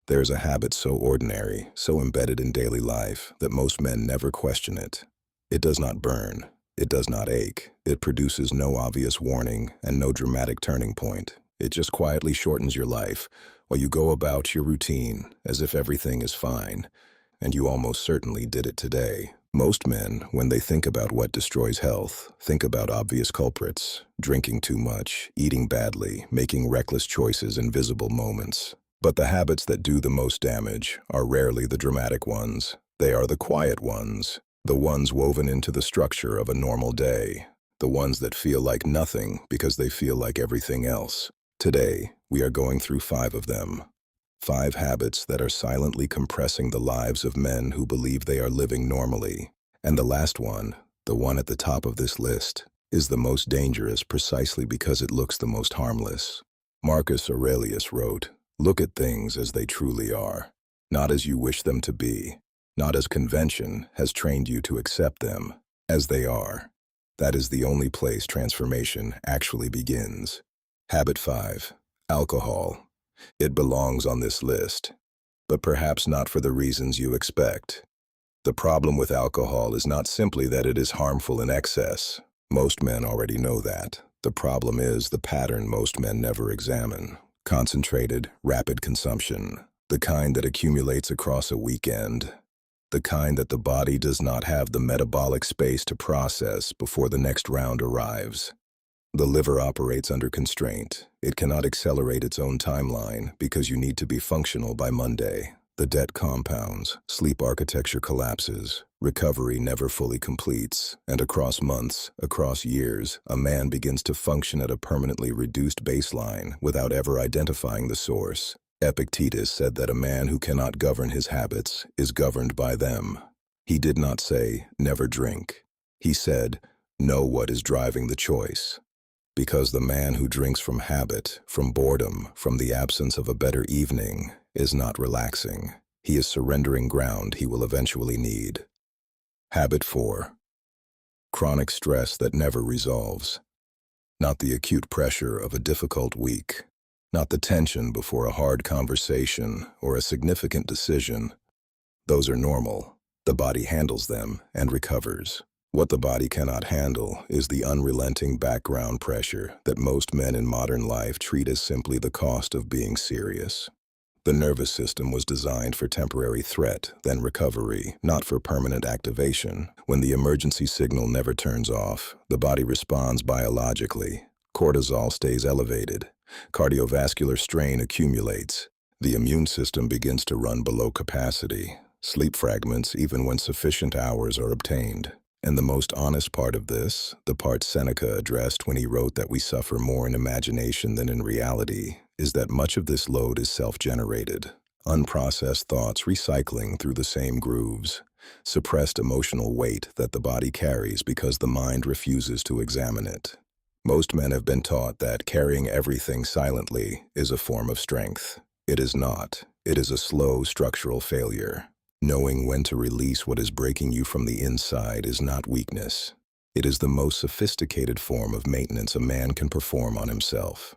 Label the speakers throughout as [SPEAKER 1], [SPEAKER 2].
[SPEAKER 1] There's a habit so ordinary, so embedded in daily life, that most men never question it. It does not burn. It does not ache. It produces no obvious warning and no dramatic turning point. It just quietly shortens your life while you go about your routine as if everything is fine, and you almost certainly did it today. Most men, when they think about what destroys health, think about obvious culprits: drinking too much, eating badly, making reckless choices in visible moments. But the habits that do the most damage are rarely the dramatic ones. They are the quiet ones, the ones woven into the structure of a normal day, the ones that feel like nothing because they feel like everything else. Today, we are going through 5 of them. 5 habits that are silently compressing the lives of men who believe they are living normally. And the last one, the one at the top of this list, is the most dangerous precisely because it looks the most harmless. Marcus Aurelius wrote, "Look at things as they truly are, not as you wish them to be, not as convention has trained you to accept them, as they are." That is the only place transformation actually begins. Habit 5. Alcohol. It belongs on this list, but perhaps not for the reasons you expect. The problem with alcohol is not simply that it is harmful in excess. Most men already know that. The problem is the pattern most men never examine. Concentrated, rapid consumption. The kind that accumulates across a weekend. The kind that the body does not have the metabolic space to process before the next round arrives. The liver operates under constraint. It cannot accelerate its own timeline because you need to be functional by Monday. The debt compounds, sleep architecture collapses, recovery never fully completes, and across months, across years, a man begins to function at a permanently reduced baseline without ever identifying the source. Epictetus said that a man who cannot govern his habits is governed by them. He did not say, "Never drink." He said, "Know what is driving the choice." Because the man who drinks from habit, from boredom, from the absence of a better evening, is not relaxing. He is surrendering ground he will eventually need. Habit 4. Chronic stress that never resolves. Not the acute pressure of a difficult week. Not the tension before a hard conversation or a significant decision. Those are normal. The body handles them and recovers. What the body cannot handle is the unrelenting background pressure that most men in modern life treat as simply the cost of being serious. The nervous system was designed for temporary threat, then recovery, not for permanent activation. When the emergency signal never turns off, the body responds biologically. Cortisol stays elevated. Cardiovascular strain accumulates. The immune system begins to run below capacity. Sleep fragments even when sufficient hours are obtained. And the most honest part of this, the part Seneca addressed when he wrote that we suffer more in imagination than in reality, is that much of this load is self-generated. Unprocessed thoughts recycling through the same grooves. Suppressed emotional weight that the body carries because the mind refuses to examine it. Most men have been taught that carrying everything silently is a form of strength. It is not. It is a slow structural failure. Knowing when to release what is breaking you from the inside is not weakness. It is the most sophisticated form of maintenance a man can perform on himself.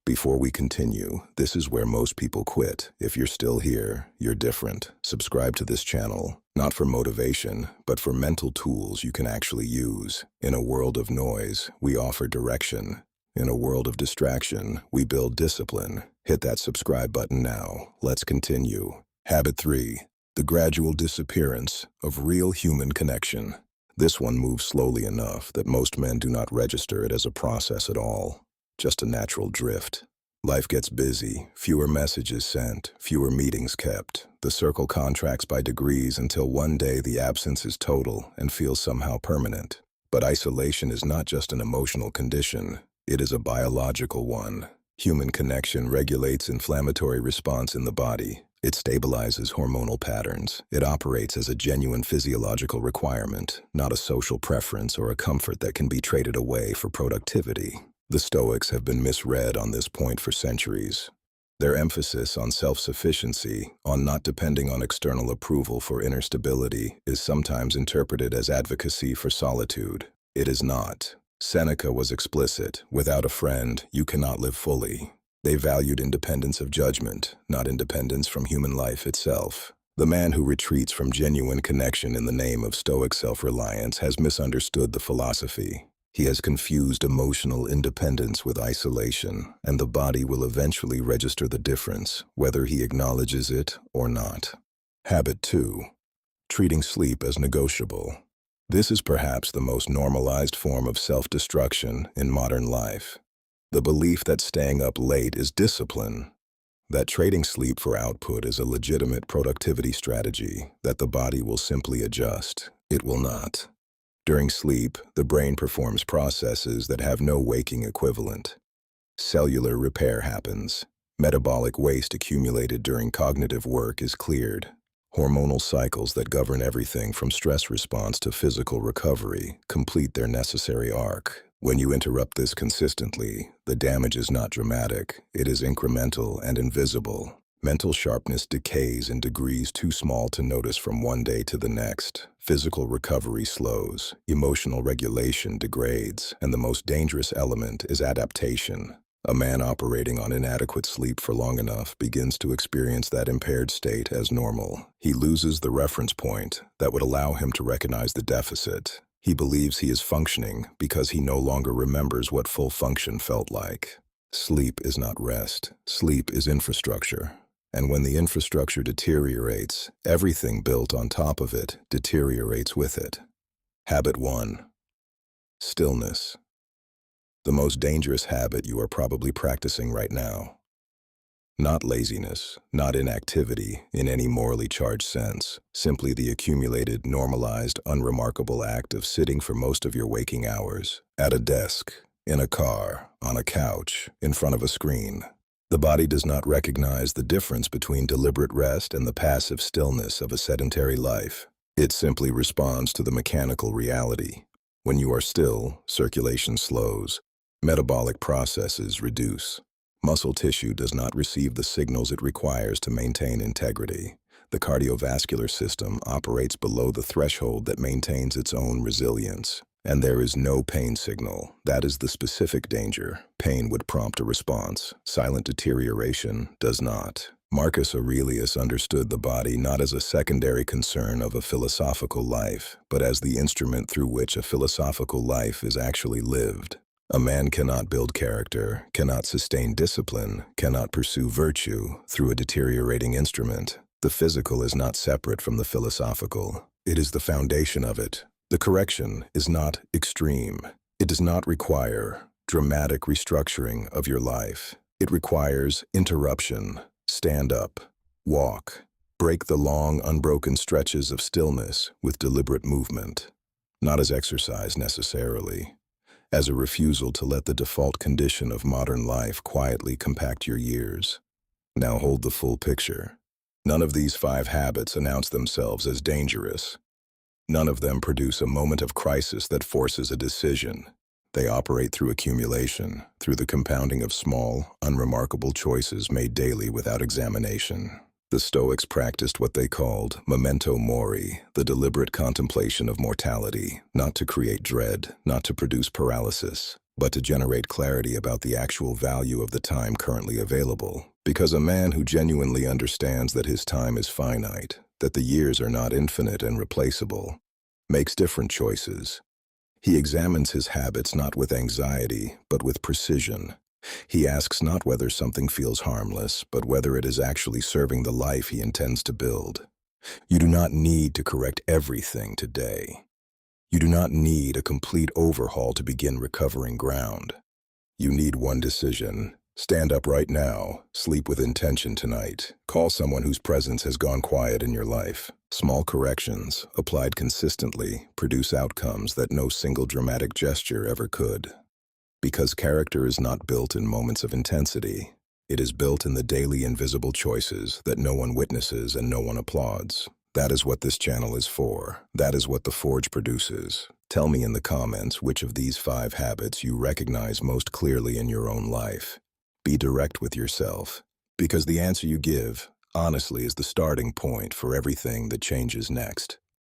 [SPEAKER 1] Before we continue, this is where most people quit. If you're still here, you're different. Subscribe to this channel, not for motivation, but for mental tools you can actually use. In a world of noise, we offer direction. In a world of distraction, we build discipline. Hit that subscribe button now. Let's continue. Habit 3. The gradual disappearance of real human connection. This one moves slowly enough that most men do not register it as a process at all, just a natural drift. Life gets busy, fewer messages sent, fewer meetings kept. The circle contracts by degrees until one day the absence is total and feels somehow permanent. But isolation is not just an emotional condition, it is a biological one. Human connection regulates inflammatory response in the body. It stabilizes hormonal patterns. It operates as a genuine physiological requirement, not a social preference or a comfort that can be traded away for productivity. The Stoics have been misread on this point for centuries. Their emphasis on self-sufficiency, on not depending on external approval for inner stability, is sometimes interpreted as advocacy for solitude. It is not. Seneca was explicit: without a friend, you cannot live fully. They valued independence of judgment, not independence from human life itself. The man who retreats from genuine connection in the name of Stoic self-reliance has misunderstood the philosophy. He has confused emotional independence with isolation, and the body will eventually register the difference, whether he acknowledges it or not. Habit 2. Treating sleep as negotiable. This is perhaps the most normalized form of self-destruction in modern life. The belief that staying up late is discipline, that trading sleep for output is a legitimate productivity strategy, that the body will simply adjust. It will not. During sleep, the brain performs processes that have no waking equivalent. Cellular repair happens. Metabolic waste accumulated during cognitive work is cleared. Hormonal cycles that govern everything from stress response to physical recovery complete their necessary arc. When you interrupt this consistently, the damage is not dramatic, it is incremental and invisible. Mental sharpness decays in degrees too small to notice from one day to the next. Physical recovery slows, emotional regulation degrades, and the most dangerous element is adaptation. A man operating on inadequate sleep for long enough begins to experience that impaired state as normal. He loses the reference point that would allow him to recognize the deficit. He believes he is functioning because he no longer remembers what full function felt like. Sleep is not rest. Sleep is infrastructure. And when the infrastructure deteriorates, everything built on top of it deteriorates with it. Habit 1. Stillness. The most dangerous habit you are probably practicing right now. Not laziness, not inactivity in any morally charged sense, simply the accumulated, normalized, unremarkable act of sitting for most of your waking hours, at a desk, in a car, on a couch, in front of a screen. The body does not recognize the difference between deliberate rest and the passive stillness of a sedentary life. It simply responds to the mechanical reality. When you are still, circulation slows, metabolic processes reduce. Muscle tissue does not receive the signals it requires to maintain integrity. The cardiovascular system operates below the threshold that maintains its own resilience. And there is no pain signal. That is the specific danger. Pain would prompt a response. Silent deterioration does not. Marcus Aurelius understood the body not as a secondary concern of a philosophical life, but as the instrument through which a philosophical life is actually lived. A man cannot build character, cannot sustain discipline, cannot pursue virtue through a deteriorating instrument. The physical is not separate from the philosophical. It is the foundation of it. The correction is not extreme. It does not require dramatic restructuring of your life. It requires interruption. Stand up, walk, break the long, unbroken stretches of stillness with deliberate movement. Not as exercise necessarily, as a refusal to let the default condition of modern life quietly compact your years. Now hold the full picture. None of these 5 habits announce themselves as dangerous. None of them produce a moment of crisis that forces a decision. They operate through accumulation, through the compounding of small, unremarkable choices made daily without examination. The Stoics practiced what they called memento mori, the deliberate contemplation of mortality, not to create dread, not to produce paralysis, but to generate clarity about the actual value of the time currently available. Because a man who genuinely understands that his time is finite, that the years are not infinite and replaceable, makes different choices. He examines his habits not with anxiety, but with precision. He asks not whether something feels harmless, but whether it is actually serving the life he intends to build. You do not need to correct everything today. You do not need a complete overhaul to begin recovering ground. You need one decision. Stand up right now, sleep with intention tonight. Call someone whose presence has gone quiet in your life. Small corrections, applied consistently, produce outcomes that no single dramatic gesture ever could. Because character is not built in moments of intensity. It is built in the daily invisible choices that no one witnesses and no one applauds. That is what this channel is for. That is what The Forge produces. Tell me in the comments which of these 5 habits you recognize most clearly in your own life. Be direct with yourself, because the answer you give, honestly, is the starting point for everything that changes next.